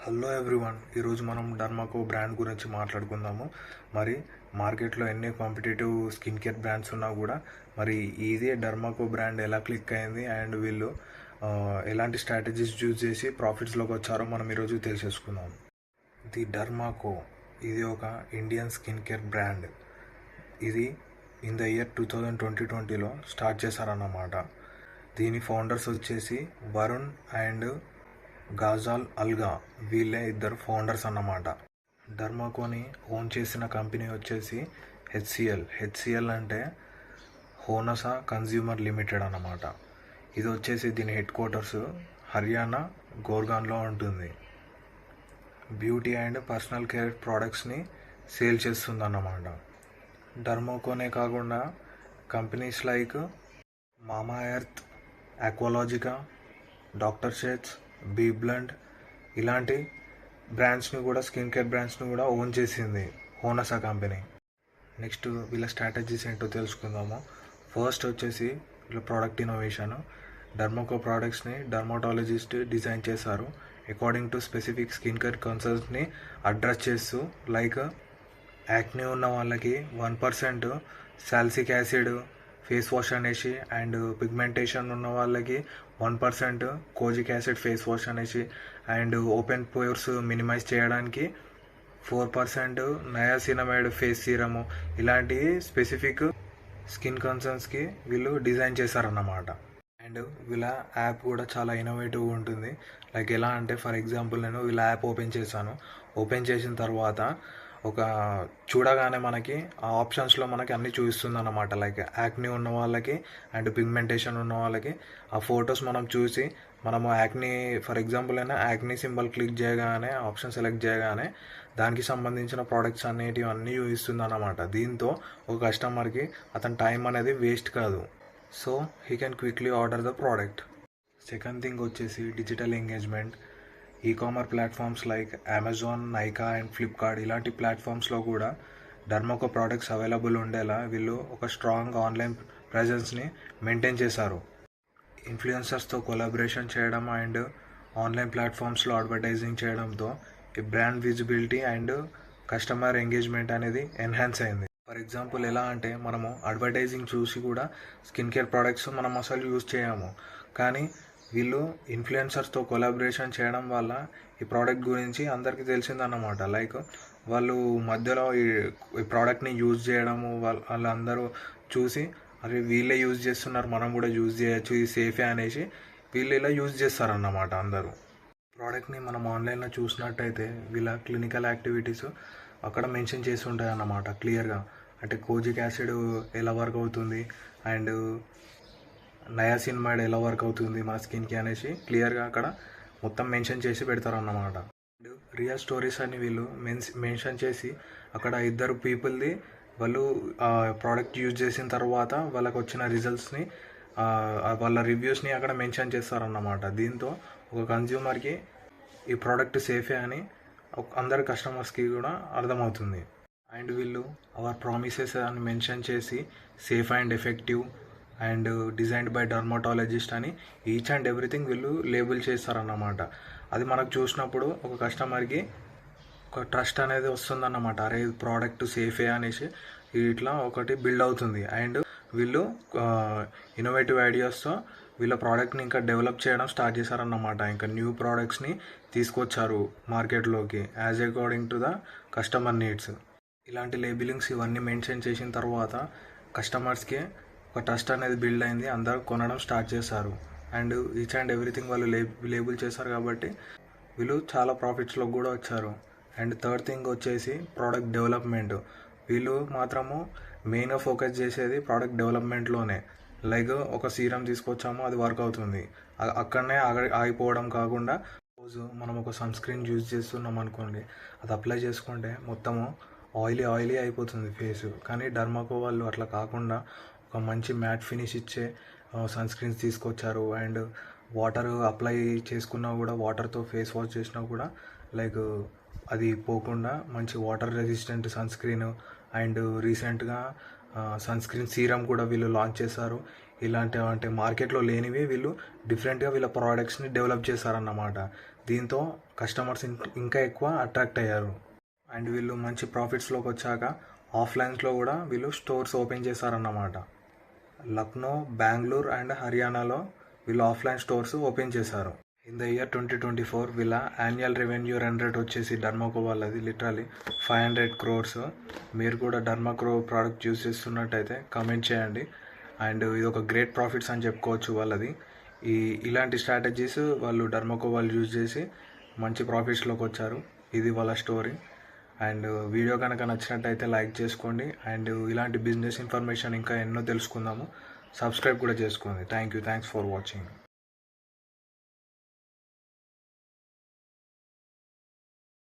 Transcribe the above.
Hello everyone, ఈరోజు మనం డర్మాకో brand గురించి మాట్లాడుకుందాము. మరి మార్కెట్లో ఎన్ని కాంపిటేటివ్ స్కిన్ కేర్ బ్రాండ్స్ ఉన్నా కూడా మరి ఇదే డర్మాకో బ్రాండ్ ఎలా క్లిక్ అయింది అండ్ వీళ్ళు ఎలాంటి స్ట్రాటజీస్ యూజ్ చేసి ప్రాఫిట్స్లోకి వచ్చారో మనం ఈరోజు తెలిసేసుకుందాం. ది డర్మాకో ఇది ఒక ఇండియన్ స్కిన్ కేర్ బ్రాండ్. ఇది ఇన్ ద ఇయర్ 2020లో స్టార్ట్ చేశారన్నమాట. దీని ఫౌండర్స్ వచ్చేసి వరుణ్ అండ్ గాజాల్ అల్గా, వీళ్ళే ఇద్దరు ఫౌండర్స్ అన్నమాట. డర్మాకోని ఓన్ చేసిన కంపెనీ వచ్చేసి హెచ్సిఎల్ అంటే హోనసా కన్జ్యూమర్ లిమిటెడ్ అన్నమాట. ఇది వచ్చేసి దీని హెడ్ క్వార్టర్స్ హర్యానా గోర్గాన్లో ఉంటుంది. బ్యూటీ అండ్ పర్సనల్ కేర్ ప్రోడక్ట్స్ని సేల్ చేస్తుందన్నమాట. డర్మాకోనే కాకుండా companies like Mamaearth, Aqualogica, doctor Sheth's, BBlunt ఇలాంటి బ్రాండ్స్ని కూడా స్కిన్ కేర్ బ్రాండ్స్ని కూడా ఓన్ చేసింది హోనసా కంపెనీ. నెక్స్ట్ వీళ్ళ స్ట్రాటజీస్ ఏంటో తెలుసుకుందాము. ఫస్ట్ వచ్చేసి వీళ్ళ ప్రోడక్ట్ ఇన్నోవేషన్. డర్మాకో ప్రోడక్ట్స్ని డర్మాటాలజిస్ట్ డిజైన్ చేశారు according to specific skin care కన్సర్న్స్ని అడ్రస్ చేస్తూ, లైక్ యాక్నే ఉన్న వాళ్ళకి 1% సాల్సిక్ యాసిడ్ ఫేస్ వాష్ అనేసి, అండ్ పిగ్మెంటేషన్ ఉన్న వాళ్ళకి 1% కోజిక్ యాసిడ్ ఫేస్ వాష్ అనేసి, అండ్ ఓపెన్ పోర్స్ మినిమైజ్ చేయడానికి 4% నయాసినమైడ్ ఫేస్ సీరము, ఇలాంటి స్పెసిఫిక్ స్కిన్ కన్సర్న్స్కి వీళ్ళు డిజైన్ చేశారన్నమాట. అండ్ వీళ్ళ యాప్ కూడా చాలా ఇన్నోవేటివ్గా ఉంటుంది. లైక్ ఎలా అంటే, ఫర్ ఎగ్జాంపుల్ నేను వీళ్ళ యాప్ ఓపెన్ చేశాను. ఓపెన్ చేసిన తర్వాత ఒక చూడగానే మనకి ఆ ఆప్షన్స్లో మనకి అన్నీ చూపిస్తుంది అన్నమాట. లైక్ యాక్నీ ఉన్న వాళ్ళకి అండ్ పిగ్మెంటేషన్ ఉన్న వాళ్ళకి ఆ ఫొటోస్ మనం చూసి మనము యాక్నీ, ఫర్ ఎగ్జాంపుల్ అయినా యాక్నీ సింబల్ క్లిక్ చేయగానే, ఆప్షన్ సెలెక్ట్ చేయగానే దానికి సంబంధించిన ప్రోడక్ట్స్ అన్నీ చూపిస్తుంది అన్నమాట. దీంతో ఒక కస్టమర్కి అతని టైం అనేది వేస్ట్ కాదు. So he can quickly order the product. Second thing వచ్చేసి digital engagement. Ecommerce platforms like Amazon, Nykaa and Flipkart ఇలాంటి ప్లాట్ఫామ్స్లో కూడా డర్మాకో ప్రోడక్ట్స్ అవైలబుల్ ఉండేలా వీళ్ళు ఒక స్ట్రాంగ్ ఆన్లైన్ ప్రెజెన్స్ని మెయింటైన్ చేశారు. ఇన్ఫ్లుయెన్సర్స్తో కొలాబరేషన్ చేయడం అండ్ ఆన్లైన్ ప్లాట్ఫామ్స్లో అడ్వర్టైజింగ్ చేయడంతో ఈ brand visibility and customer engagement అనేది ఎన్హాన్స్ అయింది. ఫర్ ఎగ్జాంపుల్ ఎలా అంటే, మనము అడ్వర్టైజింగ్ చూసి కూడా స్కిన్ కేర్ ప్రోడక్ట్స్ మనం అసలు యూజ్ చేయము, కానీ వీళ్ళు ఇన్ఫ్లుయెన్సర్స్తో కొలాబరేషన్ చేయడం వల్ల ఈ ప్రోడక్ట్ గురించి అందరికీ తెలిసిందన్నమాట. లైక్ వాళ్ళు మధ్యలో ఈ ప్రోడక్ట్ని యూజ్ చేయడము, వాళ్ళందరూ చూసి అరే వీళ్ళే యూజ్ చేస్తున్నారు, మనం కూడా యూజ్ చేయొచ్చు, ఇది సేఫే అనేసి వీళ్ళు ఇలా యూజ్ చేస్తారన్నమాట అందరూ. ప్రోడక్ట్ని మనం ఆన్లైన్లో చూసినట్టయితే వీళ్ళ క్లినికల్ యాక్టివిటీస్ అక్కడ మెన్షన్ చేసి ఉంటాయి అన్నమాట క్లియర్గా. అంటే కోజిక్ యాసిడ్ ఎలా వర్క్ అవుతుంది అండ్ నయాసినమైడ్ ఎలా వర్క్ అవుతుంది మన స్కిన్కి అనేసి క్లియర్గా అక్కడ మొత్తం మెన్షన్ చేసి పెడతారన్నమాట. అండ్ రియల్ స్టోరీస్ అని వీళ్ళు మెన్షన్ చేసి అక్కడ ఇద్దరు పీపుల్ది వాళ్ళు ప్రోడక్ట్ యూజ్ చేసిన తర్వాత వాళ్ళకు వచ్చిన రిజల్ట్స్ని, వాళ్ళ రివ్యూస్ని అక్కడ మెన్షన్ చేస్తారన్నమాట. దీంతో ఒక కన్జ్యూమర్కి ఈ ప్రోడక్ట్ సేఫే అని అందరి కస్టమర్స్కి కూడా అర్థమవుతుంది. అండ్ వీళ్ళు అవర్ ప్రామిసెస్ అని మెన్షన్ చేసి safe and effective and designed by dermatologist అని ఈచ్ అండ్ ఎవ్రీథింగ్ వీళ్ళు లేబుల్ చేస్తారన్నమాట. అది మనకు చూసినప్పుడు ఒక కస్టమర్కి ఒక ట్రస్ట్ అనేది వస్తుందన్నమాట. అరే ప్రోడక్ట్ సేఫే అనేసి ఇట్లా ఒకటి బిల్డ్ అవుతుంది. అండ్ వీళ్ళు ఇన్నోవేటివ్ ఐడియాస్తో వీళ్ళ ప్రోడక్ట్ని ఇంకా డెవలప్ చేయడం స్టార్ట్ చేశారన్నమాట. ఇంకా న్యూ ప్రోడక్ట్స్ని తీసుకొచ్చారు మార్కెట్లోకి as according to the customer needs. ఇలాంటి లేబులింగ్స్ ఇవన్నీ మెన్షన్ చేసిన తర్వాత కస్టమర్స్కి ఒక ట్రస్ట్ అనేది బిల్డ్ అయింది, అందరూ కొనడం స్టార్ట్ చేశారు. అండ్ ఈచ్ అండ్ ఎవ్రీథింగ్ వాళ్ళు లేబుల్ చేశారు కాబట్టి వీళ్ళు చాలా ప్రాఫిట్స్లోకి కూడా వచ్చారు. అండ్ థర్డ్ థింగ్ వచ్చేసి ప్రోడక్ట్ డెవలప్మెంట్. వీళ్ళు మాత్రము మెయిన్గా ఫోకస్ చేసేది ప్రోడక్ట్ డెవలప్మెంట్లోనే. లైక్ ఒక సీరం తీసుకొచ్చాము, అది వర్క్ అవుతుంది, అక్కడనే ఆగిపోవడం కాకుండా రోజు మనం ఒక సన్ స్క్రీన్ యూజ్ చేస్తున్నాం అనుకోండి, అది అప్లై చేసుకుంటే మొత్తము ఆయిలీ అయిపోతుంది ఫేస్. కానీ డర్మాకో వాళ్ళు అట్లా కాకుండా ఒక మంచి మ్యాట్ ఫినిష్ ఇచ్చే సన్ స్క్రీన్స్ తీసుకొచ్చారు. అండ్ వాటర్ అప్లై చేసుకున్నా కూడా, వాటర్తో ఫేస్ వాష్ చేసినా కూడా లైక్ అది పోకుండా మంచి water resistant sunscreen. And రీసెంట్గా సన్ స్క్రీన్ సీరం కూడా వీళ్ళు లాంచ్ చేశారు. ఇలాంటి అంటే మార్కెట్లో లేనివి వీళ్ళు డిఫరెంట్గా వీళ్ళ ప్రోడక్ట్స్ని డెవలప్ చేశారన్నమాట. దీంతో కస్టమర్స్ ఇంకా ఎక్కువ అట్రాక్ట్ అయ్యారు. అండ్ వీళ్ళు మంచి ప్రాఫిట్స్లోకి వచ్చాక ఆఫ్లైన్స్లో కూడా వీళ్ళు స్టోర్స్ ఓపెన్ చేశారన్నమాట. లక్నో, బెంగళూరు అండ్ హర్యానాలో వీళ్ళు ఆఫ్లైన్ స్టోర్స్ ఓపెన్ చేశారు. ఇన్ ద ఇయర్ 2024 వీళ్ళ యాన్యువల్ రెవెన్యూ రన్ రేట్ వచ్చేసి డర్మాకో వాళ్ళది లిటరలీ 500 crores. మీరు కూడా డర్మాకో ప్రోడక్ట్ యూస్ చేస్తున్నట్టయితే కమెంట్ చేయండి. అండ్ ఇది ఒక గ్రేట్ ప్రాఫిట్స్ అని చెప్పుకోవచ్చు వాళ్ళది. ఇలాంటి స్ట్రాటజీస్ వాళ్ళు డర్మాకో వాళ్ళు యూజ్ చేసి మంచి ప్రాఫిట్స్లోకి వచ్చారు. ఇది వాళ్ళ స్టోరీ. అండ్ వీడియో కనుక నచ్చినట్టయితే లైక్ చేసుకోండి. అండ్ ఇలాంటి బిజినెస్ ఇన్ఫర్మేషన్ ఇంకా ఎన్నో తెలుసుకుందాము. సబ్స్క్రైబ్ కూడా చేసుకోండి. Thanks for watching.